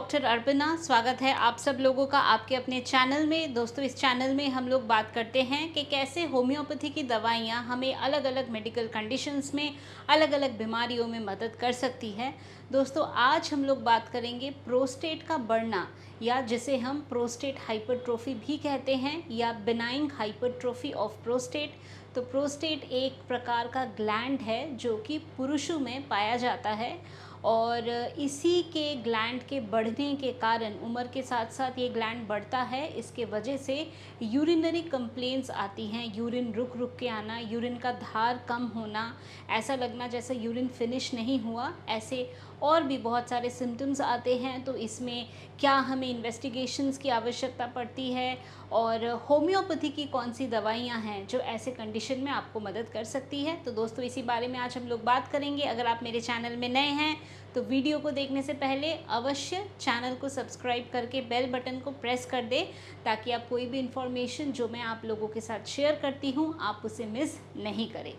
Doctor Arpana, स्वागत है आप सब लोगों का आपके अपने चैनल में। दोस्तों, इस चैनल में हम लोग बात करते हैं कि कैसे होम्योपैथी की दवाइयाँ हमें अलग अलग मेडिकल कंडीशंस में, अलग अलग बीमारियों में मदद कर सकती है। दोस्तों, आज हम लोग बात करेंगे प्रोस्टेट का बढ़ना, या जिसे हम प्रोस्टेट हाइपरट्रोफी भी कहते हैं, या बिनाइन हाइपरट्रोफी ऑफ प्रोस्टेट। तो प्रोस्टेट एक प्रकार का ग्लैंड है जो कि पुरुषों में पाया जाता है, और इसी के ग्लैंड के बढ़ने के कारण उम्र के साथ साथ ये ग्लैंड बढ़ता है। इसके वजह से यूरिनरी कंप्लेंट्स आती हैं, यूरिन रुक रुक के आना, यूरिन का धार कम होना, ऐसा लगना जैसे यूरिन फिनिश नहीं हुआ, ऐसे और भी बहुत सारे सिम्टम्स आते हैं। तो इसमें क्या हमें इन्वेस्टिगेशंस की आवश्यकता पड़ती है, और होम्योपैथी की कौन सी दवाइयाँ हैं जो ऐसे कंडीशन में आपको मदद कर सकती है। तो दोस्तों, इसी बारे में आज हम लोग बात करेंगे। अगर आप मेरे चैनल में नए हैं तो वीडियो को देखने से पहले अवश्य चैनल को सब्सक्राइब करके बेल बटन को प्रेस कर दें, ताकि आप कोई भी इन्फॉर्मेशन जो मैं आप लोगों के साथ शेयर करती हूँ आप उसे मिस नहीं करें।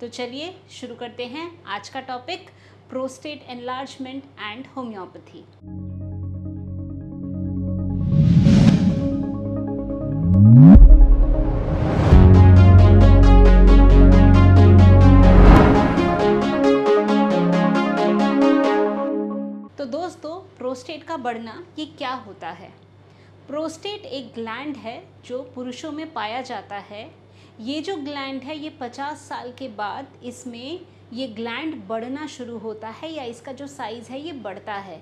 तो चलिए शुरू करते हैं आज का topic, prostate enlargement and homeopathy. तो दोस्तों, प्रोस्टेट का बढ़ना ये क्या होता है? प्रोस्टेट एक ग्लैंड है जो पुरुषों में पाया जाता है। ये जो ग्लैंड है ये 50 साल के बाद इसमें ये ग्लैंड बढ़ना शुरू होता है, या इसका जो साइज़ है ये बढ़ता है।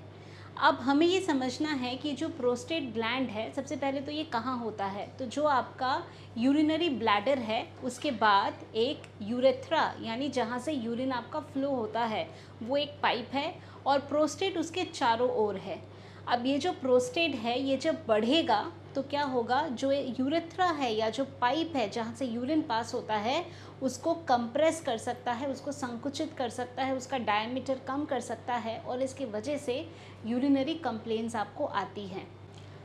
अब हमें ये समझना है कि जो प्रोस्टेट ग्लैंड है, सबसे पहले तो ये कहाँ होता है। तो जो आपका यूरिनरी ब्लैडर है उसके बाद एक यूरेथ्रा, यानी जहाँ से यूरिन आपका फ्लो होता है, वो एक पाइप है, और प्रोस्टेट उसके चारों ओर है। अब ये जो प्रोस्टेट है ये जब बढ़ेगा तो क्या होगा, जो यूरेथ्रा है या जो पाइप है जहाँ से यूरिन पास होता है उसको कंप्रेस कर सकता है, उसको संकुचित कर सकता है, उसका डायमीटर कम कर सकता है, और इसकी वजह से यूरिनरी कंप्लेंट्स आपको आती हैं।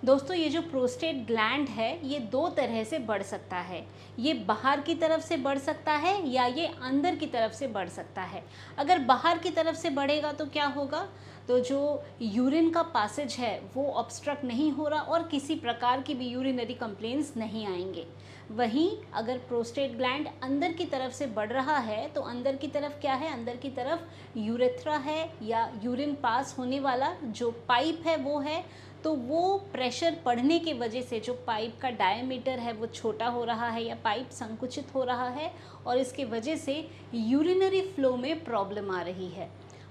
दोस्तों, ये जो प्रोस्टेट ग्लैंड है ये दो तरह से बढ़ सकता है। ये बाहर की तरफ से बढ़ सकता है या ये अंदर की तरफ से बढ़ सकता है। अगर बाहर की तरफ से बढ़ेगा तो क्या होगा, तो जो यूरिन का पासेज है वो ऑब्स्ट्रक्ट नहीं हो रहा और किसी प्रकार की भी यूरिनरी कंप्लेंट्स नहीं आएंगे। वहीं अगर प्रोस्टेट ग्लैंड अंदर की तरफ से बढ़ रहा है तो अंदर की तरफ क्या है, अंदर की तरफ यूरेथ्रा है, या यूरिन पास होने वाला जो पाइप है वो है। तो वो प्रेशर पड़ने की वजह से जो पाइप का डायमीटर है वो छोटा हो रहा है, या पाइप संकुचित हो रहा है, और इसके वजह से यूरिनरी फ्लो में प्रॉब्लम आ रही है।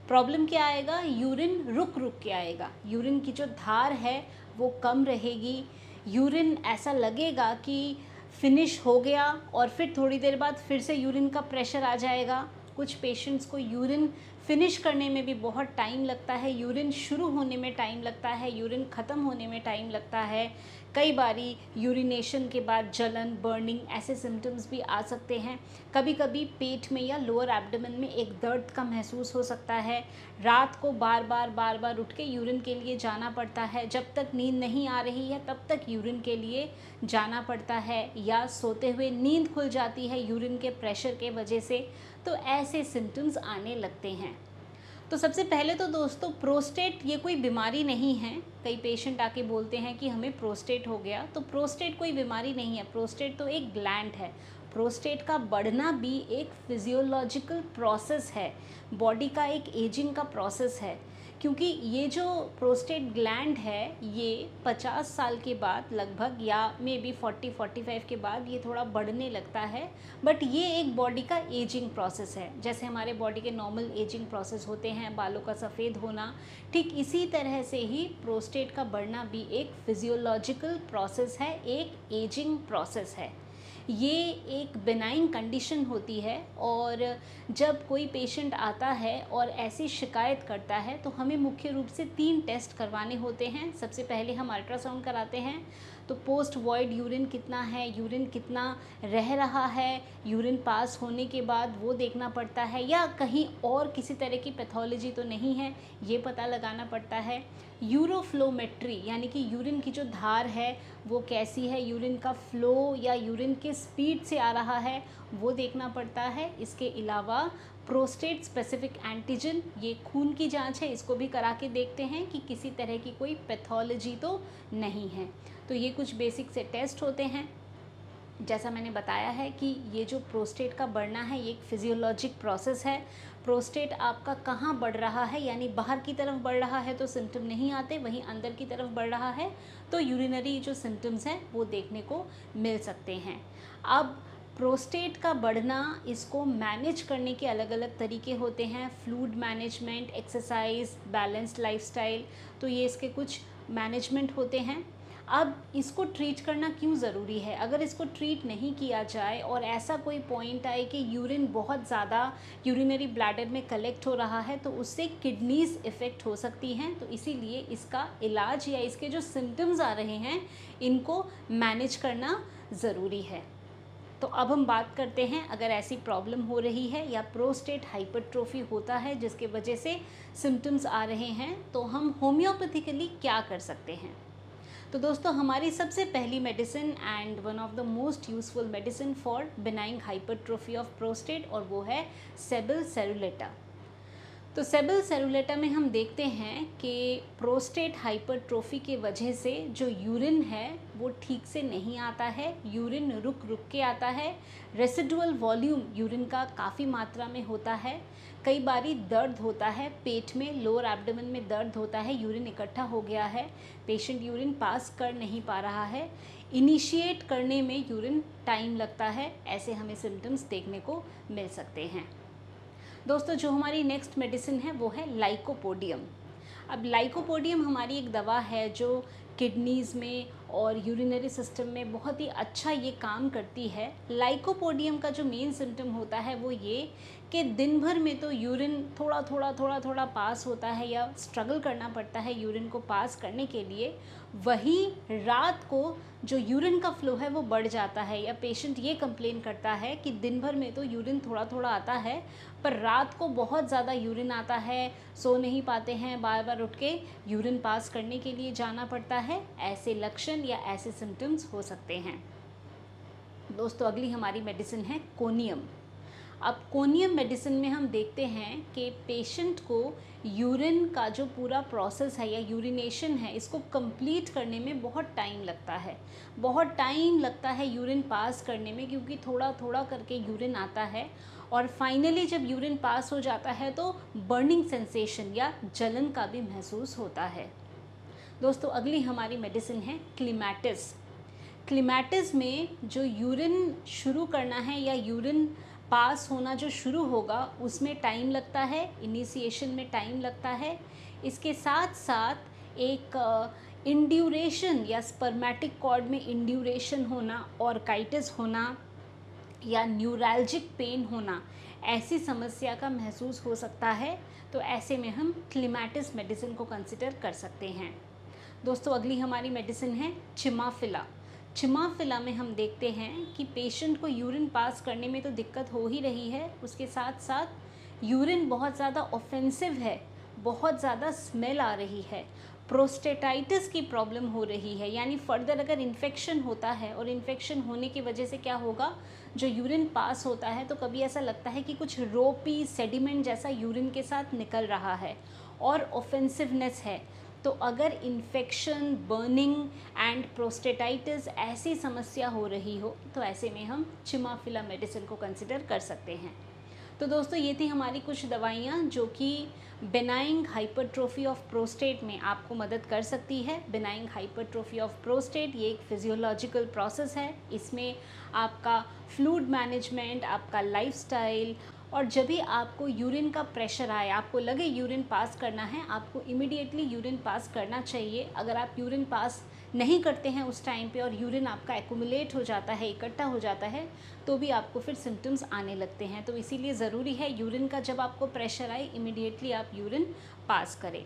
प्रॉब्लम क्या आएगा, यूरिन रुक रुक के आएगा, यूरिन की जो धार है वो कम रहेगी, यूरिन ऐसा लगेगा कि फिनिश हो गया, और फिर थोड़ी देर बाद फिर से यूरिन का प्रेशर आ जाएगा। कुछ पेशेंट्स को यूरिन फिनिश करने में भी बहुत टाइम लगता है, यूरिन शुरू होने में टाइम लगता है, यूरिन ख़त्म होने में टाइम लगता है। कई बारी यूरिनेशन के बाद जलन, बर्निंग, ऐसे सिम्टम्स भी आ सकते हैं। कभी कभी पेट में या लोअर एब्डोमेन में एक दर्द का महसूस हो सकता है। रात को बार बार उठ के यूरिन के लिए जाना पड़ता है, जब तक नींद नहीं आ रही है तब तक यूरिन के लिए जाना पड़ता है, या सोते हुए नींद खुल जाती है यूरिन के प्रेशर के वजह से। तो ऐसे सिम्टम्स आने लगते हैं। तो सबसे पहले तो दोस्तों, प्रोस्टेट ये कोई बीमारी नहीं है। कई पेशेंट आके बोलते हैं कि हमें प्रोस्टेट हो गया, तो प्रोस्टेट कोई बीमारी नहीं है। प्रोस्टेट तो एक ग्लैंड है। प्रोस्टेट का बढ़ना भी एक फिजियोलॉजिकल प्रोसेस है, बॉडी का एक एजिंग का प्रोसेस है। क्योंकि ये जो प्रोस्टेट ग्लैंड है ये 50 साल के बाद लगभग, या मे बी 40-45 के बाद ये थोड़ा बढ़ने लगता है। बट ये एक बॉडी का एजिंग प्रोसेस है। जैसे हमारे बॉडी के नॉर्मल एजिंग प्रोसेस होते हैं, बालों का सफ़ेद होना, ठीक इसी तरह से ही प्रोस्टेट का बढ़ना भी एक फिजियोलॉजिकल प्रोसेस है, एक एजिंग प्रोसेस है। ये एक बेनाइन कंडीशन होती है, और जब कोई पेशेंट आता है और ऐसी शिकायत करता है तो हमें मुख्य रूप से 3 टेस्ट करवाने होते हैं। सबसे पहले हम अल्ट्रासाउंड कराते हैं। तो पोस्ट वॉइड यूरिन कितना है, यूरिन कितना रह रहा है यूरिन पास होने के बाद, वो देखना पड़ता है, या कहीं और किसी तरह की पैथोलॉजी तो नहीं है, ये पता लगाना पड़ता है। यूरोफ्लोमेट्री यानी कि यूरिन की जो धार है वो कैसी है, यूरिन का फ्लो या यूरिन के स्पीड से आ रहा है वो देखना पड़ता है। इसके अलावा प्रोस्टेट स्पेसिफिक एंटीजन, ये खून की जांच है, इसको भी करा के देखते हैं कि किसी तरह की कोई पैथोलॉजी तो नहीं है। तो ये कुछ बेसिक से टेस्ट होते हैं। जैसा मैंने बताया है कि ये जो प्रोस्टेट का बढ़ना है ये एक फिजियोलॉजिक प्रोसेस है। प्रोस्टेट आपका कहाँ बढ़ रहा है, यानी बाहर की तरफ बढ़ रहा है तो सिम्टम नहीं आते, वहीं अंदर की तरफ बढ़ रहा है तो यूरिनरी जो सिम्टम्स हैं वो देखने को मिल सकते हैं। अब प्रोस्टेट का बढ़ना, इसको मैनेज करने के अलग अलग तरीके होते हैं। Fluid management, exercise, balanced lifestyle, तो ये इसके कुछ मैनेजमेंट होते हैं। अब इसको ट्रीट करना क्यों ज़रूरी है? अगर इसको ट्रीट नहीं किया जाए और ऐसा कोई पॉइंट आए कि यूरिन बहुत ज़्यादा यूरिनरी ब्लैडर में कलेक्ट हो रहा है तो उससे किडनीज इफ़ेक्ट हो सकती हैं, तो इसीलिए इसका इलाज या इसके जो सिम्टम्स आ रहे हैं इनको मैनेज करना ज़रूरी है। तो अब हम बात करते हैं, अगर ऐसी प्रॉब्लम हो रही है या प्रोस्टेट हाइपरट्रोफी होता है जिसके वजह से सिम्टम्स आ रहे हैं, तो हम होम्योपैथिकली क्या कर सकते हैं। तो दोस्तों, हमारी सबसे पहली medicine and one of the most useful medicine for बिनाइंग hypertrophy of prostate, और वो है सेबल सेरुलेटा। तो सेबल सेरुलेटा में हम देखते हैं कि प्रोस्टेट हाइपरट्रोफी के वजह से जो यूरिन है वो ठीक से नहीं आता है, यूरिन रुक रुक के आता है, रेसिडुअल वॉल्यूम यूरिन का काफ़ी मात्रा में होता है, कई बारी दर्द होता है पेट में, लोअर एब्डोमेन में दर्द होता है, यूरिन इकट्ठा हो गया है, पेशेंट यूरिन पास कर नहीं पा रहा है, इनिशिएट करने में यूरिन टाइम लगता है, ऐसे हमें सिम्टम्स देखने को मिल सकते हैं। दोस्तों, जो हमारी नेक्स्ट मेडिसिन है वो है लाइकोपोडियम। अब लाइकोपोडियम हमारी एक दवा है जो किडनीज़ में और यूरिनरी सिस्टम में बहुत ही अच्छा ये काम करती है। लाइकोपोडियम का जो मेन सिम्टम होता है वो ये कि दिन भर में तो यूरिन थोड़ा पास होता है या स्ट्रगल करना पड़ता है यूरिन को पास करने के लिए, वहीं रात को जो यूरिन का फ्लो है वो बढ़ जाता है, या पेशेंट ये कंप्लेन करता है कि दिन भर में तो यूरिन थोड़ा आता है पर रात को बहुत ज़्यादा यूरिन आता है, सो नहीं पाते हैं, बार बार उठ के यूरिन पास करने के लिए जाना पड़ता है। ऐसे लक्षण या ऐसे सिम्टम्स हो सकते हैं। दोस्तों, अगली हमारी मेडिसिन है कोनियम। अब कोनियम मेडिसिन में हम देखते हैं कि पेशेंट को यूरिन का जो पूरा प्रोसेस है या यूरिनेशन है इसको कंप्लीट करने में बहुत टाइम लगता है, बहुत टाइम लगता है यूरिन पास करने में, क्योंकि थोड़ा करके यूरिन आता है और फाइनली जब यूरिन पास हो जाता है तो बर्निंग सेंसेशन या जलन का भी महसूस होता है। दोस्तों, अगली हमारी मेडिसिन है क्लीमैटिस। क्लीमैटिस में जो यूरिन शुरू करना है या यूरिन पास होना जो शुरू होगा उसमें टाइम लगता है, इनिशिएशन में टाइम लगता है। इसके साथ साथ एक इंड्यूरेशन या स्पर्मेटिक कॉर्ड में इंड्यूरेशन होना, ऑर्काइटिस होना या न्यूरैल्जिक पेन होना, ऐसी समस्या का महसूस हो सकता है। तो ऐसे में हम क्लीमैटिस मेडिसिन को कंसिडर कर सकते हैं। दोस्तों, अगली हमारी मेडिसिन है चिमाफिला। चिमाफिला में हम देखते हैं कि पेशेंट को यूरिन पास करने में तो दिक्कत हो ही रही है, उसके साथ साथ यूरिन बहुत ज़्यादा ऑफेंसिव है, बहुत ज़्यादा स्मेल आ रही है, प्रोस्टेटाइटिस की प्रॉब्लम हो रही है, यानी फर्दर अगर इन्फेक्शन होता है और इन्फेक्शन होने की वजह से क्या होगा, जो यूरिन पास होता है तो कभी ऐसा लगता है कि कुछ रोपी सेडिमेंट जैसा यूरिन के साथ निकल रहा है और ऑफेंसिवनेस है। तो अगर इन्फेक्शन, बर्निंग एंड प्रोस्टेटाइटिस ऐसी समस्या हो रही हो तो ऐसे में हम चिमाफिला मेडिसिन को कंसिडर कर सकते हैं। तो दोस्तों, ये थी हमारी कुछ दवाइयाँ जो कि बेनाइंग हाइपरट्रोफी ऑफ प्रोस्टेट में आपको मदद कर सकती है। बेनाइंग हाइपरट्रोफी ऑफ प्रोस्टेट ये एक फिजियोलॉजिकल प्रोसेस है, इसमें आपका फ्लूइड मैनेजमेंट, आपका लाइफस्टाइल, और जब भी आपको यूरिन का प्रेशर आए, आपको लगे यूरिन पास करना है, आपको इमीडिएटली यूरिन पास करना चाहिए। अगर आप यूरिन पास नहीं करते हैं उस टाइम पे और यूरिन आपका एक्यूमुलेट हो जाता है, इकट्ठा हो जाता है, तो भी आपको फिर सिम्टम्स आने लगते हैं। तो इसीलिए ज़रूरी है यूरिन का जब आपको प्रेशर आए इमीडिएटली आप यूरिन पास करें।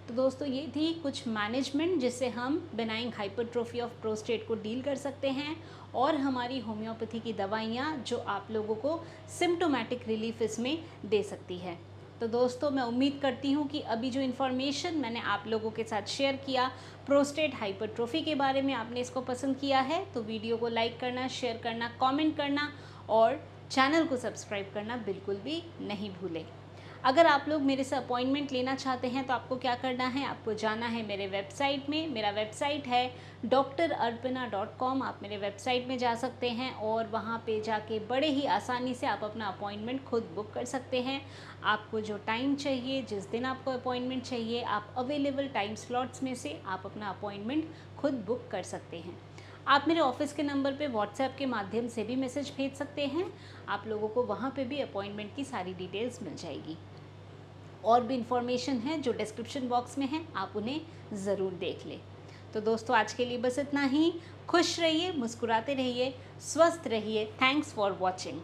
तो दोस्तों ये थी कुछ मैनेजमेंट जिससे हम बेनाइन हाइपरट्रोफी ऑफ प्रोस्टेट को डील कर सकते हैं, और हमारी होम्योपैथी की दवाइयाँ जो आप लोगों को सिम्टोमेटिक रिलीफ इसमें दे सकती है। तो दोस्तों मैं उम्मीद करती हूँ कि अभी जो इन्फॉर्मेशन मैंने आप लोगों के साथ शेयर किया प्रोस्टेट हाइपरट्रोफी के बारे में, आपने इसको पसंद किया है तो वीडियो को लाइक करना, शेयर करना, कमेंट करना और चैनल को सब्सक्राइब करना बिल्कुल भी नहीं भूलें। अगर आप लोग मेरे से अपॉइंटमेंट लेना चाहते हैं तो आपको क्या करना है, आपको जाना है मेरे वेबसाइट में। मेरा वेबसाइट है drarpina.com। आप मेरे वेबसाइट में जा सकते हैं और वहाँ पे जाके बड़े ही आसानी से आप अपना अपॉइंटमेंट खुद बुक कर सकते हैं। आपको जो टाइम चाहिए, जिस दिन आपको अपॉइंटमेंट चाहिए, आप अवेलेबल टाइम स्लॉट्स में से आप अपना अपॉइंटमेंट खुद बुक कर सकते हैं। आप मेरे ऑफिस के नंबर पे व्हाट्सएप के माध्यम से भी मैसेज भेज सकते हैं। आप लोगों को वहाँ पे भी अपॉइंटमेंट की सारी डिटेल्स मिल जाएगी। और भी इन्फॉर्मेशन है जो डिस्क्रिप्शन बॉक्स में है, आप उन्हें ज़रूर देख लें। तो दोस्तों आज के लिए बस इतना ही। खुश रहिए, मुस्कुराते रहिए, स्वस्थ रहिए। Thanks for watching.